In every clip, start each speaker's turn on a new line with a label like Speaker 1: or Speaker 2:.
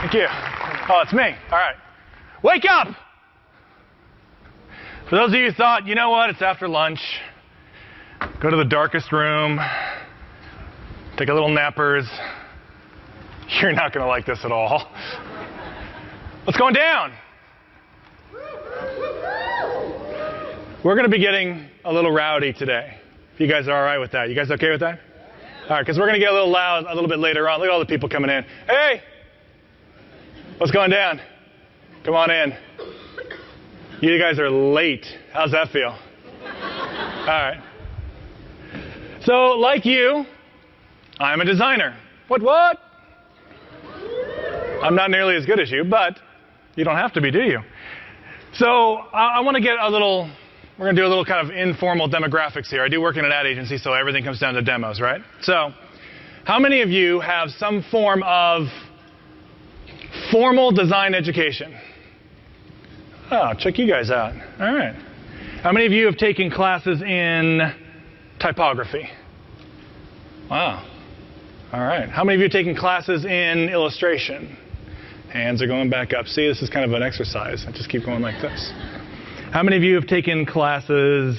Speaker 1: Thank you. Oh, it's me. All right. Wake up! For those of you who thought, you know what, it's after lunch, go to the darkest room, take a little nappers, you're not going to like this at all. What's going down? We're going to be getting a little rowdy today. If you guys are all right with that. You guys okay with that? All right, because we're going to get a little loud a little bit later on. Look at all the people coming in. Hey! What's going down? Come on in. You guys are late. How's that feel? All right. So, like you, I'm a designer. What? I'm not nearly as good as you, but you don't have to be, do you? So, I want to get a little, we're going to do a little kind of informal demographics here. I do work in an ad agency, so everything comes down to demos, right? So, how many of you have some form of formal design education? Oh, check you guys out. All right. How many of you have taken classes in typography? Wow. All right. How many of you have taken classes in illustration? Hands are going back up. See, this is kind of an exercise. I just keep going like this. How many of you have taken classes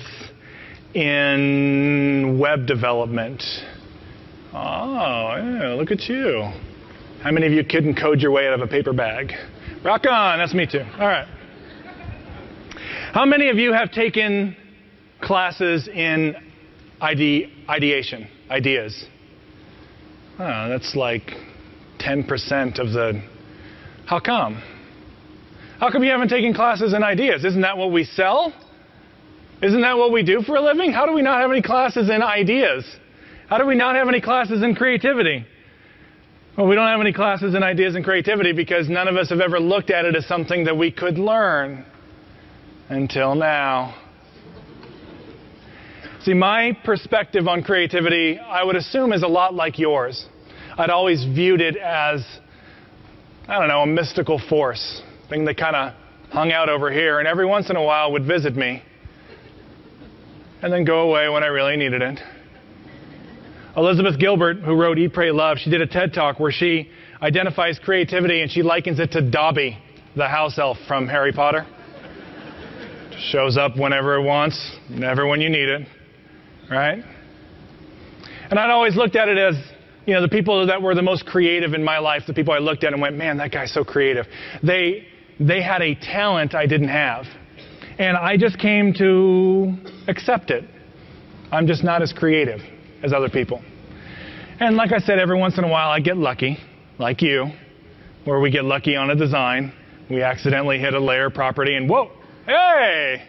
Speaker 1: in web development? Oh, yeah, look at you. How many of you couldn't code your way out of a paper bag? Rock on. That's me too. All right. How many of you have taken classes in ideation, ideas? Oh, that's like 10% of the... How come? How come you haven't taken classes in ideas? Isn't that what we sell? Isn't that what we do for a living? How do we not have any classes in ideas? How do we not have any classes in creativity? Well, we don't have any classes in ideas and creativity because none of us have ever looked at it as something that we could learn. Until now. See, my perspective on creativity, I would assume, is a lot like yours. I'd always viewed it as, I don't know, a mystical force, thing that kind of hung out over here and every once in a while would visit me and then go away when I really needed it. Elizabeth Gilbert, who wrote Eat, Pray, Love, she did a TED Talk where she identifies creativity and she likens it to Dobby, the house elf from Harry Potter. Shows up whenever it wants, never when you need it, right? And I'd always looked at it as, you know, the people that were the most creative in my life, the people I looked at and went, man, that guy's so creative. They had a talent I didn't have. And I just came to accept it. I'm just not as creative as other people. And like I said, every once in a while I get lucky, like you, where we get lucky on a design. We accidentally hit a layer property and whoa! Hey,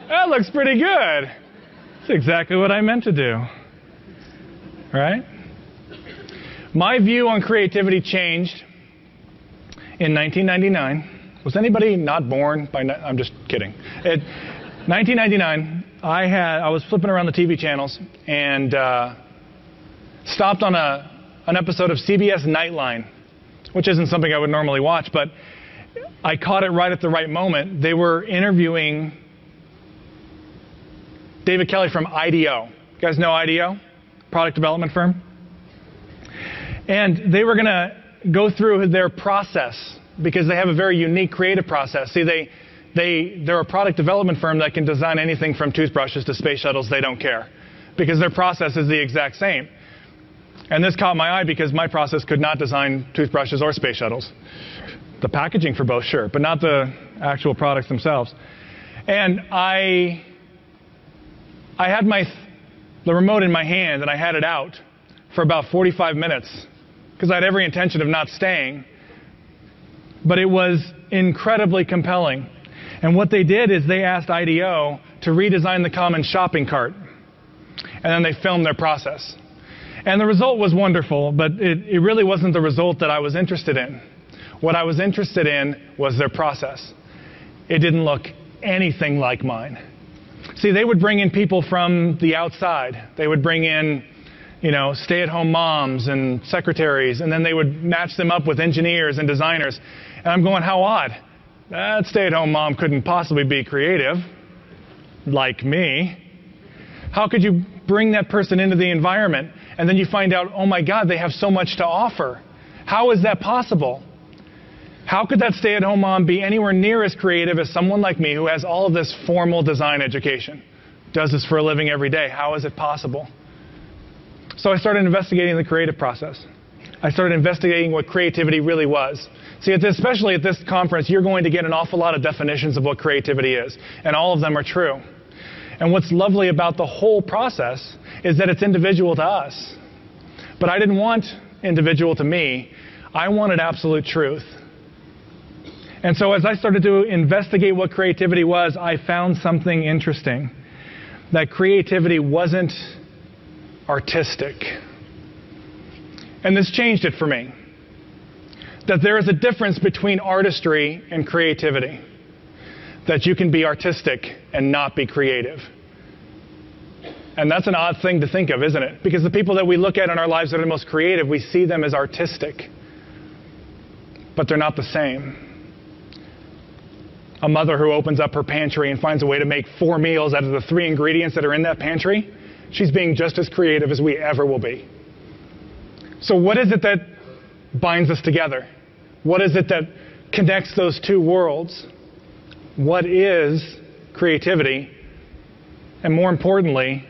Speaker 1: that looks pretty good. That's exactly what I meant to do. Right? My view on creativity changed in 1999. Was anybody not born by... I'm just kidding. 1999, I was flipping around the TV channels and stopped on an episode of CBS Nightline, which isn't something I would normally watch, but I caught it right at the right moment. They were interviewing David Kelly from IDEO. You guys know IDEO? Product development firm. And they were going to go through their process because they have a very unique creative process. See, they're a product development firm that can design anything from toothbrushes to space shuttles. They don't care because their process is the exact same. And this caught my eye because my process could not design toothbrushes or space shuttles. The packaging for both, sure, but not the actual products themselves. And I had the remote in my hand, and I had it out for about 45 minutes because I had every intention of not staying. But it was incredibly compelling. And what they did is they asked IDEO to redesign the common shopping cart. And then they filmed their process. And the result was wonderful, but it really wasn't the result that I was interested in. What I was interested in was their process. It didn't look anything like mine. See, they would bring in people from the outside. They would bring in, you know, stay-at-home moms and secretaries, and then they would match them up with engineers and designers. And I'm going, how odd. That stay-at-home mom couldn't possibly be creative, like me. How could you bring that person into the environment, and then you find out, oh my God, they have so much to offer? How is that possible? How could that stay-at-home mom be anywhere near as creative as someone like me who has all of this formal design education, does this for a living every day? How is it possible? So I started investigating the creative process. I started investigating what creativity really was. See, especially at this conference, you're going to get an awful lot of definitions of what creativity is, and all of them are true. And what's lovely about the whole process is that it's individual to us. But I didn't want individual to me. I wanted absolute truth. And so as I started to investigate what creativity was, I found something interesting. That creativity wasn't artistic. And this changed it for me. That there is a difference between artistry and creativity. That you can be artistic and not be creative. And that's an odd thing to think of, isn't it? Because the people that we look at in our lives that are the most creative, we see them as artistic. But they're not the same. A mother who opens up her pantry and finds a way to make 4 meals out of the 3 ingredients that are in that pantry, she's being just as creative as we ever will be. So what is it that binds us together? What is it that connects those two worlds? What is creativity? And more importantly,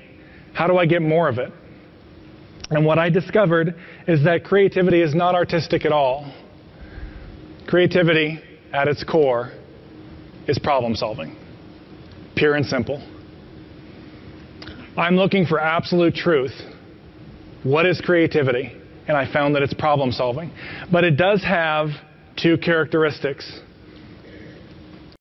Speaker 1: how do I get more of it? And what I discovered is that creativity is not artistic at all. Creativity, at its core, is problem solving. Pure and simple. I'm looking for absolute truth. What is creativity? And I found that it's problem solving. But it does have 2 characteristics.